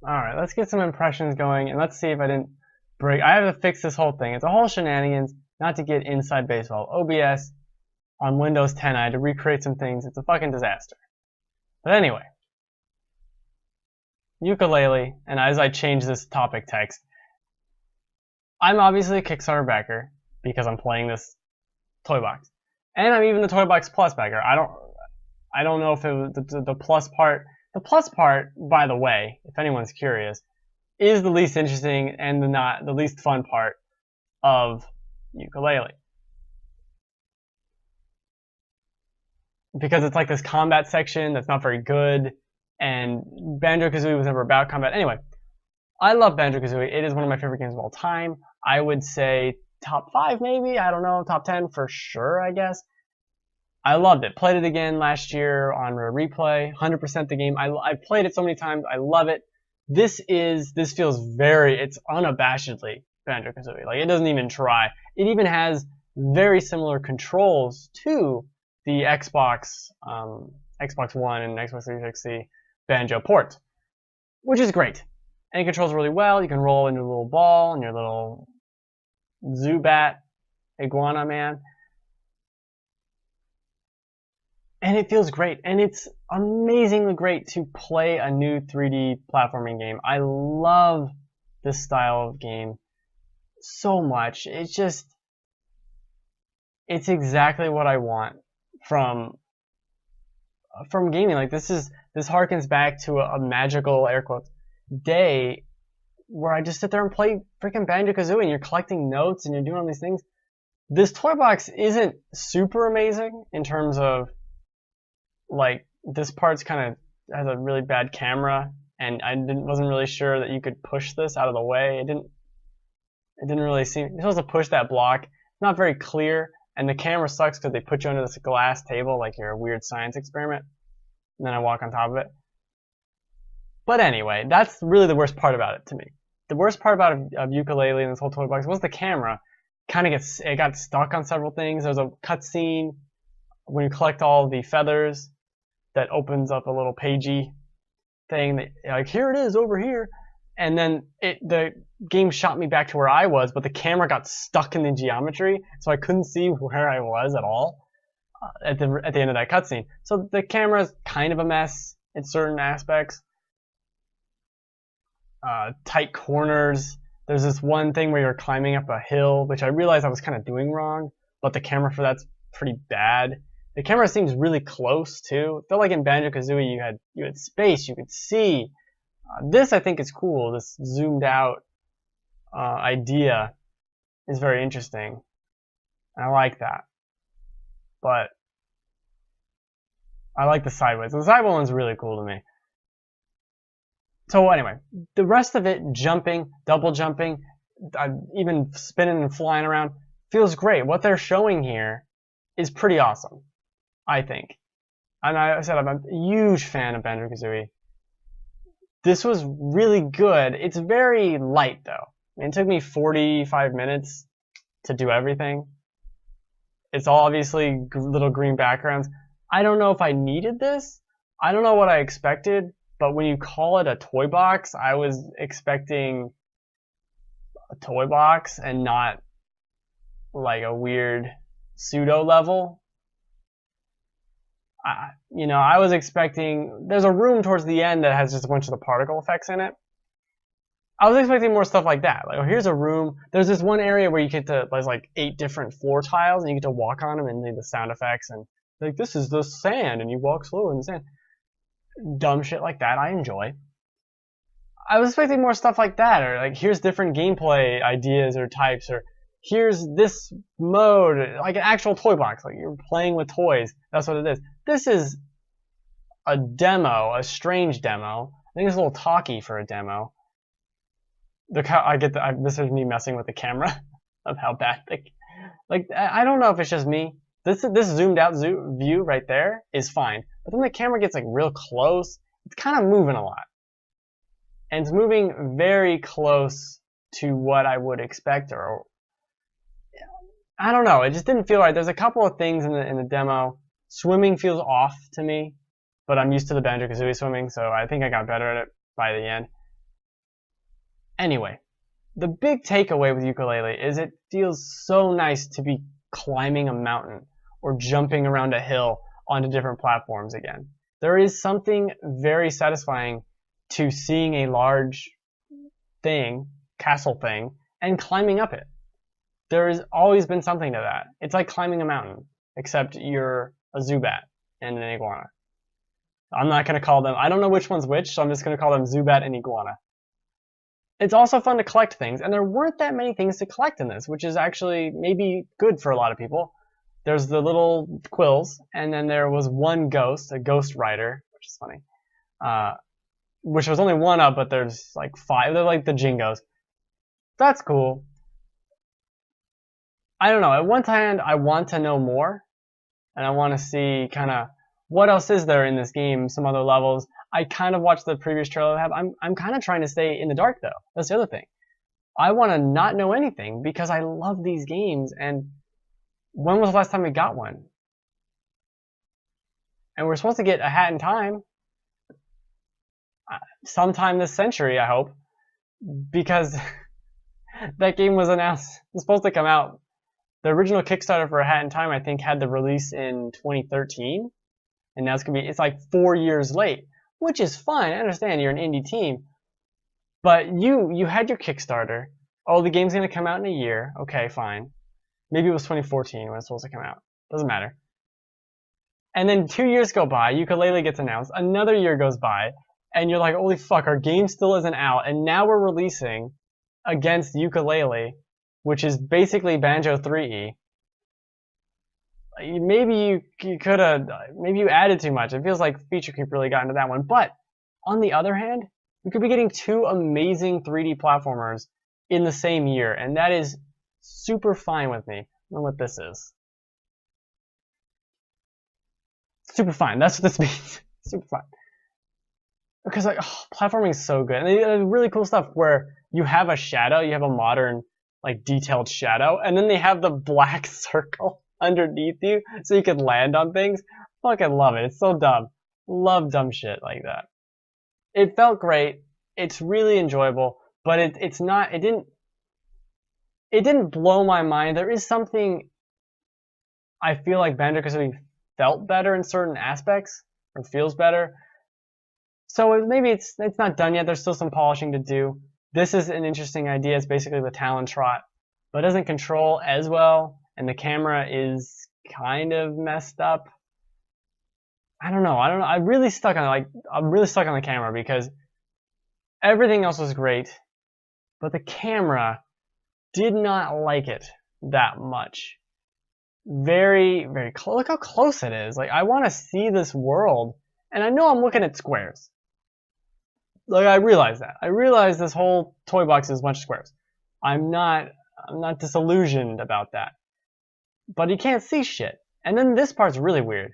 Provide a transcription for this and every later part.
Alright, let's get some impressions going, and let's see if I didn't break. I have to fix this whole thing. It's a whole shenanigans not to get inside baseball. OBS on Windows 10, I had to recreate some things. It's a fucking disaster. But anyway, Yooka-Laylee, and as I change this topic text, I'm obviously a Kickstarter backer because I'm playing this toy box. And I'm even the Toybox Plus backer. I don't know if it was the plus part. The plus part, by the way, if anyone's curious, is the least interesting and the least fun part of Yooka-Laylee. Because it's like this combat section that's not very good, and Banjo-Kazooie was never about combat. Anyway, I love Banjo-Kazooie. It is one of my favorite games of all time. I would say top 5 maybe, I don't know, top 10 for sure, I guess. I loved it. Played it again last year on replay. 100% the game. I've played it so many times. I love it. This feels it's unabashedly Banjo-Kazooie. Like, it doesn't even try. It even has very similar controls to the Xbox One and Xbox 360 Banjo port, which is great. And it controls really well. You can roll into a little ball and your little Zubat iguana man. And it feels great, and it's amazingly great to play a new 3D platforming game. I love this style of game so much. It's exactly what I want from gaming. Like, this harkens back to a magical, air quotes, day where I just sit there and play freaking Banjo-Kazooie, and you're collecting notes and you're doing all these things. This toy box isn't super amazing in terms of, like, this part's kind of has a really bad camera, and I wasn't really sure that you could push this out of the way. It didn't really seem, you're supposed to push that block. It's not very clear, and the camera sucks because they put you under this glass table like you're a weird science experiment, and then I walk on top of it. But anyway, that's really the worst part about it to me. The worst part about Yooka-Laylee and this whole toy box was the camera. It got stuck on several things. There's a cutscene when you collect all the feathers that opens up a little pagey thing that, like, here it is over here, and then the game shot me back to where I was, but the camera got stuck in the geometry, so I couldn't see where I was at all at the end of that cutscene. So the camera's kind of a mess in certain aspects. Tight corners. There's this one thing where you're climbing up a hill, which I realized I was kind of doing wrong, but the camera for that's pretty bad. The camera seems really close too. It felt like in Banjo-Kazooie you had space, you could see. This I think is cool. This zoomed out idea is very interesting. I like that. But I like the sideways. The sideways one's really cool to me. So anyway, the rest of it, jumping, double jumping, even spinning and flying around, feels great. What they're showing here is pretty awesome, I think. And I said I'm a huge fan of Banjo-Kazooie. This was really good. It's very light, though. It took me 45 minutes to do everything. It's all obviously little green backgrounds. I don't know if I needed this. I don't know what I expected, but when you call it a toy box, I was expecting a toy box and not like a weird pseudo level. I was expecting, there's a room towards the end that has just a bunch of the particle effects in it. I was expecting more stuff like that. Like, oh, here's a room. There's this one area where you get to, there's like 8 different floor tiles, and you get to walk on them and leave the sound effects, and like, this is the sand, and you walk slower in the sand. Dumb shit like that I enjoy. I was expecting more stuff like that, or like, here's different gameplay ideas or types, or here's this mode, like an actual toy box, like you're playing with toys. That's what it is. This is a demo, a strange demo. I think it's a little talky for a demo. This is me messing with the camera of how bad I don't know if it's just me. This zoomed out view right there is fine, but then the camera gets like real close. It's kind of moving a lot, and it's moving very close to what I would expect, or I don't know. It just didn't feel right. There's a couple of things in the demo. Swimming feels off to me, but I'm used to the Banjo-Kazooie swimming, so I think I got better at it by the end. Anyway, the big takeaway with Yooka-Laylee is it feels so nice to be climbing a mountain or jumping around a hill onto different platforms again. There is something very satisfying to seeing a large thing, castle thing, and climbing up it. There has always been something to that. It's like climbing a mountain, except you're a Zubat and an iguana. I'm not going to call them, I don't know which one's which, so I'm just going to call them Zubat and iguana. It's also fun to collect things, and there weren't that many things to collect in this, which is actually maybe good for a lot of people. There's the little quills, and then there was one ghost, a ghost rider, which is funny. Which was only one up, but there's like 5. They're like the Jingos. That's cool. I don't know. At one hand, I want to know more, and I want to see kind of what else is there in this game, some other levels. I kind of watched the previous trailer I have. I'm kind of trying to stay in the dark, though. That's the other thing. I want to not know anything because I love these games, and when was the last time we got one? And we're supposed to get a Hat in Time sometime this century, I hope, because that game was announced. It's supposed to come out. The original Kickstarter for A Hat in Time, I think, had the release in 2013, and now it's like 4 years late, which is fine. I understand you're an indie team, but you had your Kickstarter. Oh, the game's gonna come out in a year. Okay, fine. Maybe it was 2014 when it's supposed to come out. Doesn't matter. And then 2 years go by, Yooka-Laylee gets announced, another year goes by, and you're like, holy fuck, our game still isn't out, and now we're releasing against Yooka-Laylee, which is basically Banjo 3E. Maybe you could have, maybe you added too much. It feels like feature creep really got into that one. But on the other hand, you could be getting 2 amazing 3D platformers in the same year, and that is super fine with me. I don't know what this is. Super fine. That's what this means. Super fine. Because like, platforming is so good, and they have really cool stuff where you have a shadow, you have a modern, like detailed shadow, and then they have the black circle underneath you so you can land on things. Fucking love it. It's so dumb. Love dumb shit like that. It felt great. It's really enjoyable, but it didn't blow my mind. There is something I feel like Banjo-Kazooie felt better in certain aspects, or feels better. So maybe it's not done yet. There's still some polishing to do. This is an interesting idea. It's basically the Talon Trot, but it doesn't control as well, and the camera is kind of messed up. I don't know. I'm really stuck on the camera because everything else was great, but the camera did not like it that much. Very, very close. Look how close it is. Like, I want to see this world, and I know I'm looking at squares. Like, I realize that. I realize this whole toy box is a bunch of squares. I'm not disillusioned about that. But you can't see shit. And then this part's really weird.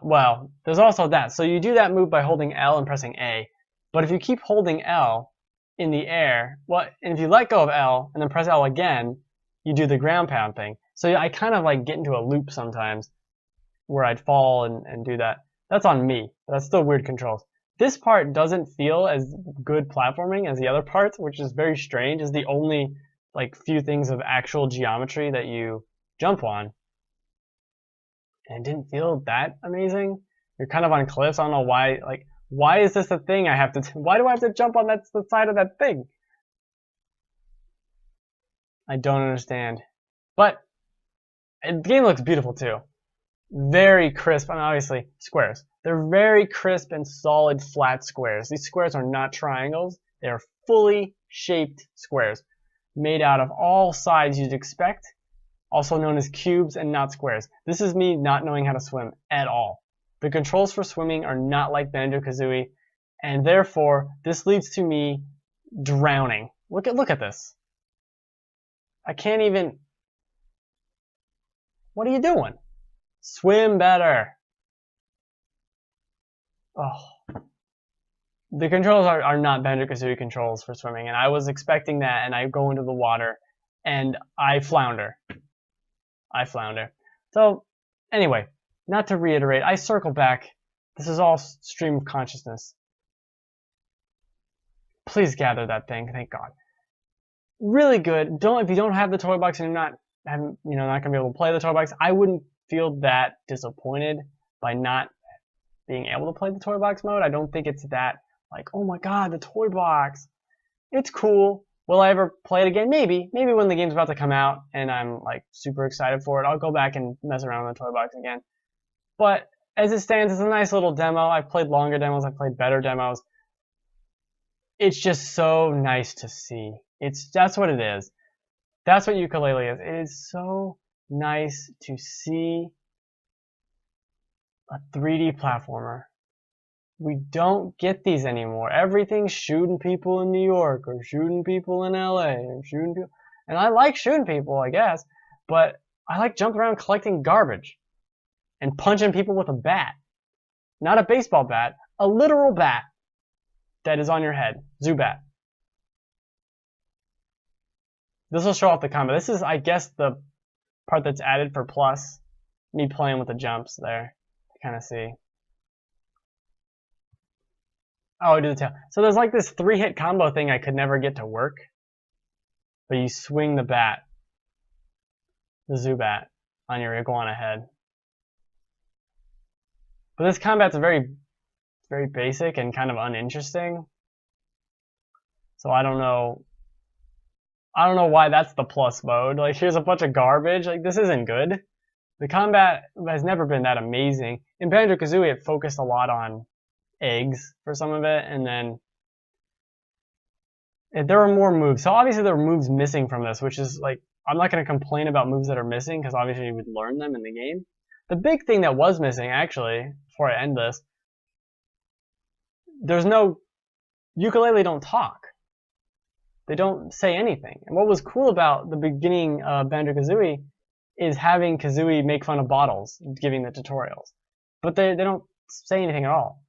Well, there's also that. So you do that move by holding L and pressing A. But if you keep holding L in the air, and if you let go of L and then press L again, you do the ground pound thing. So I kind of like get into a loop sometimes where I'd fall and do that. That's on me. But that's still weird controls. This part doesn't feel as good platforming as the other parts, which is very strange. It's the only like few things of actual geometry that you jump on. And it didn't feel that amazing. You're kind of on cliffs. I don't know why. Like, why is this a thing I have to? Why do I have to jump on the side of that thing? I don't understand. But the game looks beautiful too. Very crisp, and obviously squares. They're very crisp and solid flat squares. These squares are not triangles. They are fully shaped squares, made out of all sides you'd expect, also known as cubes and not squares. This is me not knowing how to swim at all. The controls for swimming are not like Banjo-Kazooie, and therefore this leads to me drowning. Look at this. I can't even. What are you doing? Swim better. Oh. The controls are not Banjo-Kazooie controls for swimming, and I was expecting that, and I go into the water, and I flounder. So, anyway, not to reiterate, I circle back. This is all stream of consciousness. Please gather that thing. Thank God. Really good. If you don't have the toy box and you're not gonna be able to play the toy box, I wouldn't feel that disappointed by not being able to play the toy box mode. I don't think it's that like, oh my God, the toy box. It's cool. Will I ever play it again? Maybe when the game's about to come out and I'm like super excited for it, I'll go back and mess around with the toy box again. But as it stands, it's a nice little demo. I've played longer demos. I've played better demos. It's just so nice to see. That's what it is. That's what Yooka-Laylee is. It is so nice to see a 3D platformer. We don't get these anymore. Everything's shooting people in New York or shooting people in LA or shooting people. And I like shooting people, I guess, but I like jumping around collecting garbage and punching people with a bat. Not a baseball bat, a literal bat that is on your head. Zubat. This will show off the combo. This is, I guess, the part that's added for plus. Me playing with the jumps there to kind of see. Oh, I do the tail. So there's like this 3-hit combo thing I could never get to work. But you swing the bat, the Zubat, on your iguana head. But this combat's very basic and kind of uninteresting. So I don't know why that's the plus mode. Like, here's a bunch of garbage. Like, this isn't good. The combat has never been that amazing. In Banjo-Kazooie, it focused a lot on eggs for some of it, and then there were more moves. So obviously there were moves missing from this, which is like, I'm not going to complain about moves that are missing because obviously you would learn them in the game. The big thing that was missing, actually, before I end this, there's no Yooka-Laylee don't talk. They don't say anything. And what was cool about the beginning of Banjo-Kazooie is having Kazooie make fun of bottles, giving the tutorials. But they don't say anything at all.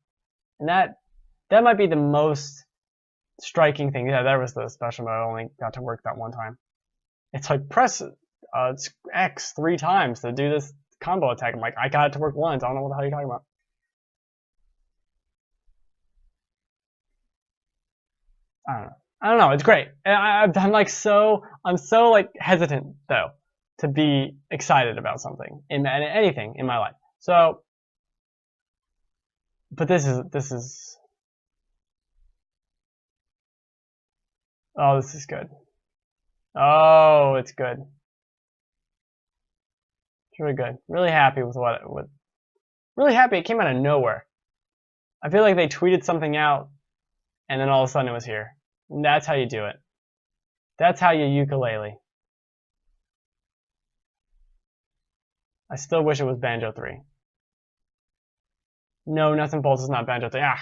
And that might be the most striking thing. Yeah, that was the special mode. I only got to work that one time. It's like press X 3 times to do this combo attack. I'm like, I got it to work once. I don't know what the hell you're talking about. I don't know. It's great. I'm so like hesitant though to be excited about something in anything in my life. So, but this is. Oh, this is good. Oh, it's good. It's really good. Really happy with really happy it came out of nowhere. I feel like they tweeted something out and then all of a sudden it was here. And that's how you do it. That's how you Yooka-Laylee. I still wish it was Banjo 3. No, Nuts and Bolts is not Banjo 3. Ah,